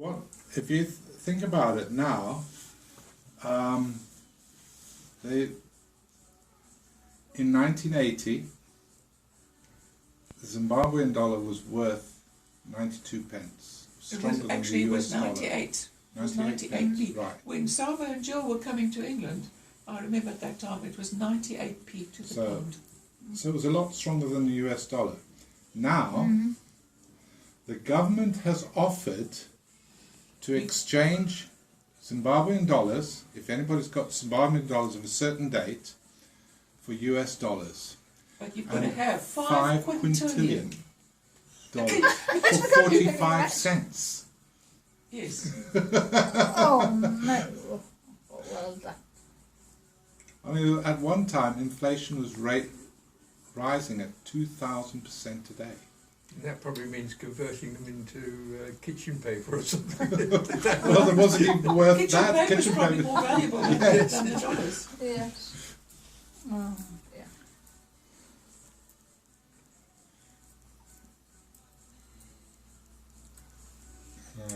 Well, if you think about it now, in 1980, the Zimbabwean dollar was worth 92 pence. It was 98. It was 98p. Right. When Salvo and Jill were coming to England, I remember at that time it was 98p to the pound. So it was a lot stronger than the US dollar. Now, the government has offered to exchange Zimbabwean dollars, if anybody's got Zimbabwean dollars of a certain date, for US dollars. But you've got to have 5 quintillion dollars for 45 cents. Yes. Oh no. Well done. I mean, at one time, inflation was rising at 2,000% a day. And that probably means converting them into kitchen paper or something. Well, there wasn't even worth kitchen that. Kitchen Kitchen probably paper. more valuable than the dollars. Yes. Oh, yeah.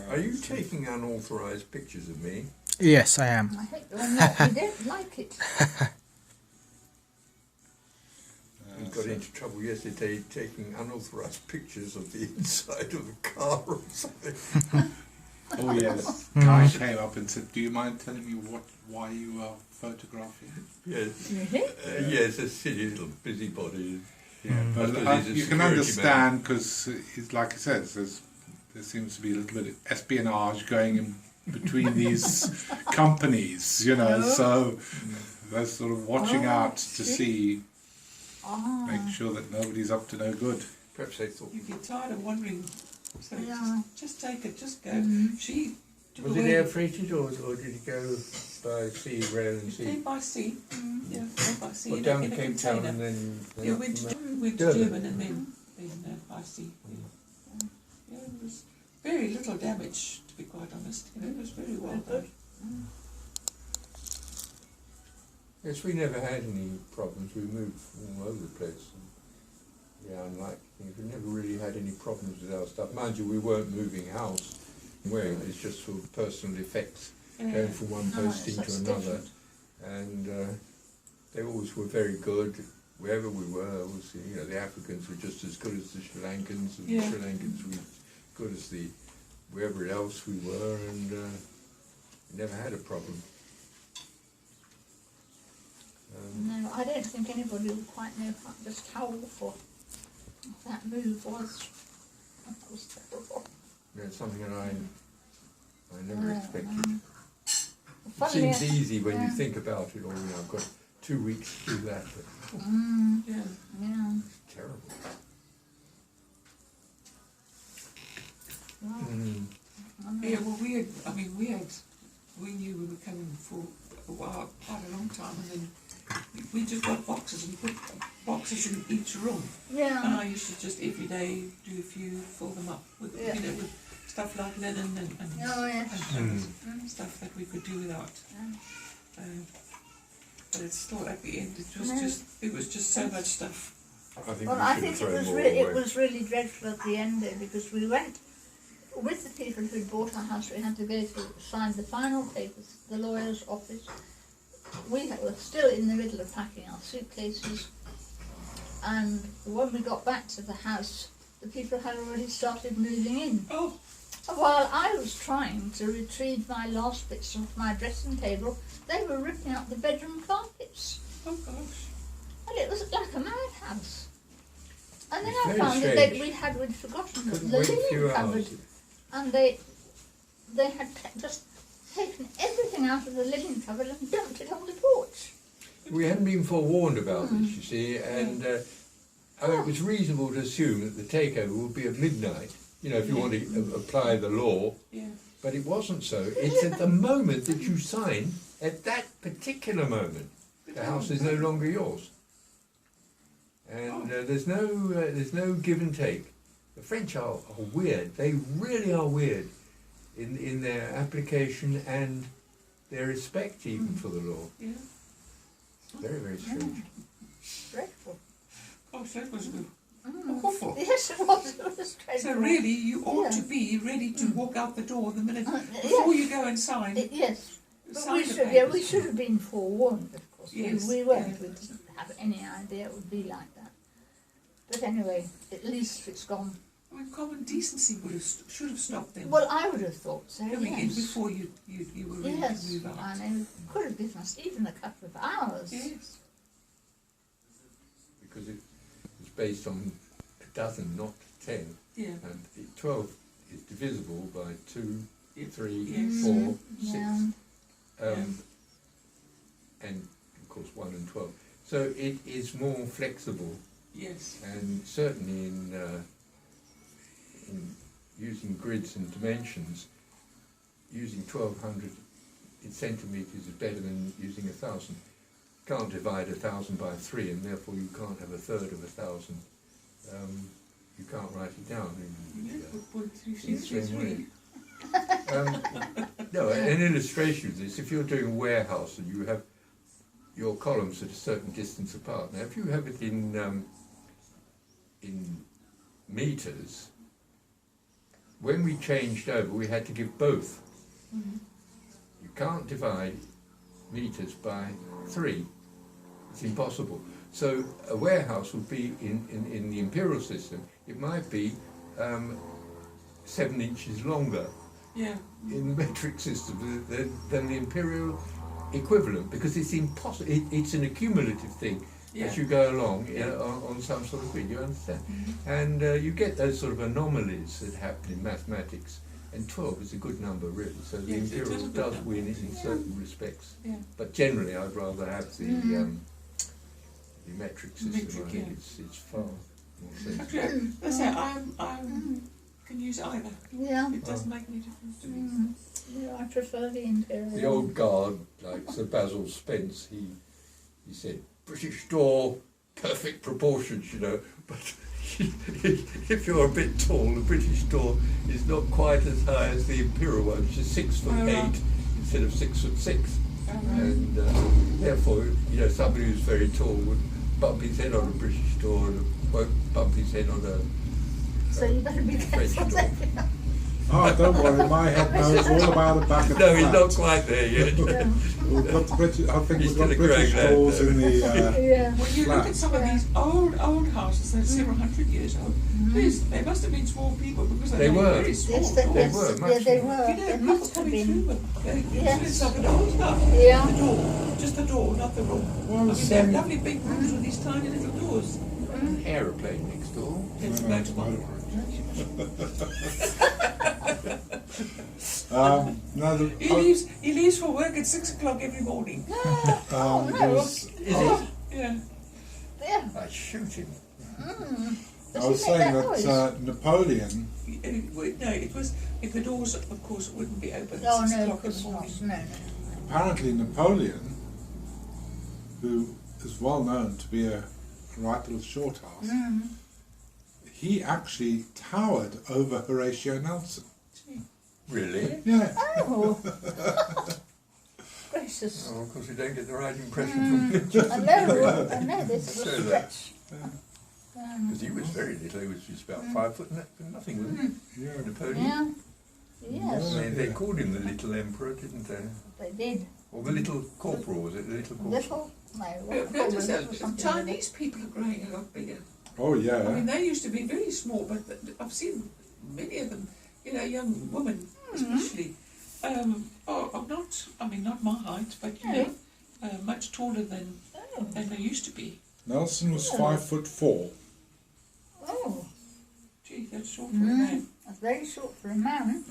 Are you taking unauthorised pictures of me? Yes, I am. I think you're not. We don't like it. We got into trouble yesterday taking unauthorised pictures of the inside of the car or something. Oh yes, guy came up and said, "Do you mind telling me why you are photographing?" Yes. Really? Yes, a silly little busybody. Yeah, but Because he's a you can security understand because he's like I said, there seems to be a little bit of espionage going in between these companies, you know. So they're sort of watching out to see, make sure that nobody's up to no good. Perhaps they thought. You get tired of wondering, so Yeah. just take it, just go. She took Was away it air freighted or did it go by sea, rail and It came sea? by sea. Yeah, came by sea Or in down a to Cape Town container. and then Yeah, up went from to, went to Durban. Durban and then by sea. Yeah, it was very little damage, to be quite honest. You know, it was very well done. Yes, we never had any problems. We moved all over the place. And, yeah, unlike things, we never really had any problems with our stuff. Mind you, we weren't moving house. Where it's just for personal effects, going from one posting that's to another. different. And they always were very good. Wherever we were, obviously, you know, the Africans were just as good as the Sri Lankans, and Yeah. the Sri Lankans were as good as the wherever else we were, and we never had a problem. No, I don't think anybody would quite know just how awful that move was. That was terrible. Yeah, it's something that I never expected. It Funnily seems easy when you yeah. think about it all. You know, I've got 2 weeks to do that, but Yeah. Yeah. it's terrible. Well, I know. Yeah, well, we knew we were coming for a while, quite a long time, and then we just got boxes and put boxes in each room. And Yeah. I used to just every day do a few, fill them up with, Yeah. you know, with stuff like linen and Oh, yes. and stuff that we could do without. But it's still at the end. It was just so much stuff. I think Well, we I should think have thrown it more away. was really dreadful at the end there because we went with the people who'd bought our house. We had to go to sign the final papers, the lawyer's office. We were still in the middle of packing our suitcases, and when we got back to the house, the people had already started moving in. Oh, While I was trying to retrieve my last bits off my dressing table, they were ripping up the bedroom carpets. oh gosh. And it was like a madhouse. And then It's I very found strange. that we'd forgotten Couldn't the wait a linen few cupboard, hours. and they had just taken everything out of the linen cupboard and dumped it on the porch. We hadn't been forewarned about this, you see, and I mean, it was reasonable to assume that the takeover would be at midnight, you know, if you want to apply the law, Yeah. but it wasn't so. It's at the moment that you sign, at that particular moment, the house is no longer yours. And there's no give and take. The French are weird. They really are weird in their application and their respect even for the law. Yeah. Very, very strange. Dreadful. Gosh, that was Awful. Yes, it was. It was So dreadful. really, you ought Yeah. to be ready to walk out the door the minute Yeah. before you go and sign. Yes. But sign we the should, yeah, we papers. should have been forewarned, of course. Yes, We weren't. yeah. We didn't have any idea it would be like that. But anyway, at least it's gone. I mean, common decency would have should have stopped them Well, I would have thought so, coming in yes. before you were ready Yes, to move out. and it could have given us even a couple of hours. Yes. Because it's based on a dozen, not 10. Yeah. And 12 is divisible by 2, Yeah. 3, Yes. 4, 6. Yeah. And of course 1 and 12. So it is more flexible, Yes. and certainly in using grids and dimensions, using 1200 in centimetres is better than using 1000. Can't divide 1000 by 3, and therefore you can't have a third of 1000. You can't write it down in Yeah, put in the 3, same way. No, an illustration of this, if you're doing a warehouse and you have your columns at a certain distance apart, now if you have it in meters, when we changed over we had to give both. Mhm. You can't divide meters by 3, it's impossible. So a warehouse would be, in the imperial system, it might be 7 inches longer Yeah. in the metric system than the imperial equivalent, because it's impossible. It's an accumulative thing Yeah. as you go along on some sort of grid. You understand? Mhm. And you get those sort of anomalies that happen in mathematics. And 12 is a good number, really. So the Yes, it is a imperial good does number. win in certain respects. Yeah. But generally, I'd rather have the metric system. Metric, I think yeah. it's far more sensible. Actually, I say I can use either. Yeah. It doesn't make any difference to me. Yeah, I prefer the imperial. The old guard, like Sir Basil Spence, he said, British door, perfect proportions, you know, but if you're a bit tall, the British door is not quite as high as the imperial one, which is 6'8" instead of 6'6". And therefore, you know, somebody who's very tall would bump his head on a British door and won't bump his head on a So you better be French careful. door. Oh, don't worry, my head knows all about the back of No, the he's flat. not quite there yet. Yeah. We've got the British, I think He's we've got still a British grey lad, doors though. in the Yeah. When you look at some of these old houses that are several hundred years old, they must have been small people because They they were. very small. Yes, they, doors. They were, much yeah, they more. were. You know, They people must have coming through been. them. Yes. It's like an old house. Yeah. The door, just the door, not the room. Well, I mean, it's, they have lovely big rooms with these tiny little doors. An aeroplane next door. It's No, motorbike. no, He leaves for work at 6 o'clock every morning. Oh, there no. was, Is it? Yeah. Yeah. I shoot him. I Does was he make saying that that Napoleon, No, it was, if the doors, of course, wouldn't be open Oh, at 6 no, of o'clock in course the not. morning. No, no. apparently Napoleon, who is well known to be a right little short house, he actually towered over Horatio Nelson. Gee. Really? Yeah. Oh. Gracious. Oh, of course, you don't get the right impression from pictures. I know, this is So a that- stretch. Because he was very little, he was just about 5 foot and nothing, wasn't he? Yeah. Napoleon. Yeah. Yes, They called him the little emperor, didn't they? they did. Or the little corporal, was it? The little corporal? Little? No, But what notice that something like Chinese people are growing a lot bigger. Oh I mean, yeah. they used to be very small, but I've seen many of them, you know, young women especially, are not, I mean, not my height, but, you know, much taller than they used to be. Nelson was 5'4". Oh, Gee, that's short for a man. that's very short for a man.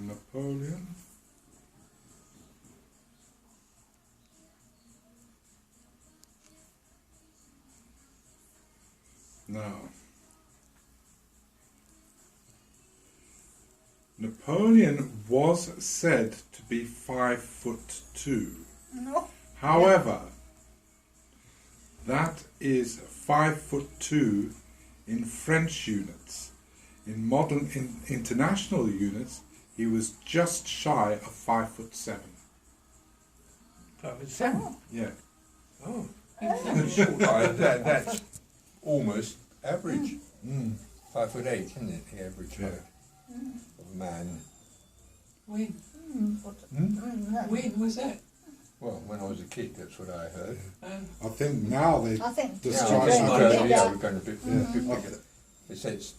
Napoleon. Now, Napoleon was said to be 5'2". No. However, that is 5'2" in French units. In modern international units, he was just shy of 5'7". 5'7". Yeah. Oh, Even short. That's almost average. Mm. 5'8", isn't it? The average Yeah. height of a man. When? No. When was that? Well, when I was a kid, that's what I heard. I think now they. I think The it's size going of to the- get yeah, down. we're going to be Yeah. bigger. They say it's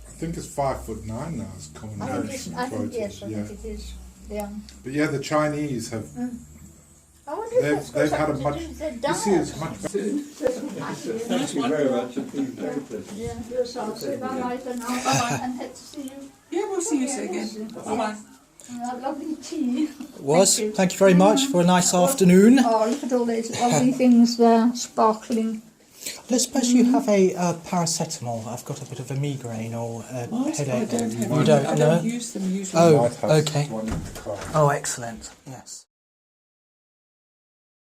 I think it's 5'9" now. It's common I think knowledge it's, from I think quotas, yes, I yeah. think it is. Yeah. But yeah, the Chinese have. I wonder if They've- that's got they've had a something much- to do with their You diet. see, it's much better. Thank you very much. It's been very pleasant. Yeah, yes, I'll say bye-bye for now. Bye-bye. And hope to see you. Yeah, we'll see you Yeah, again. yes. Bye-bye. Lovely tea. Was. Thank you. Thank you very much for a nice afternoon. Oh, look at all these lovely things there, sparkling. Let's suppose you have a paracetamol. I've got a bit of a migraine or a I headache. don't have You any. don't I know? don't use them usually. Oh, Might have okay. one in the car. Oh, excellent. Yes.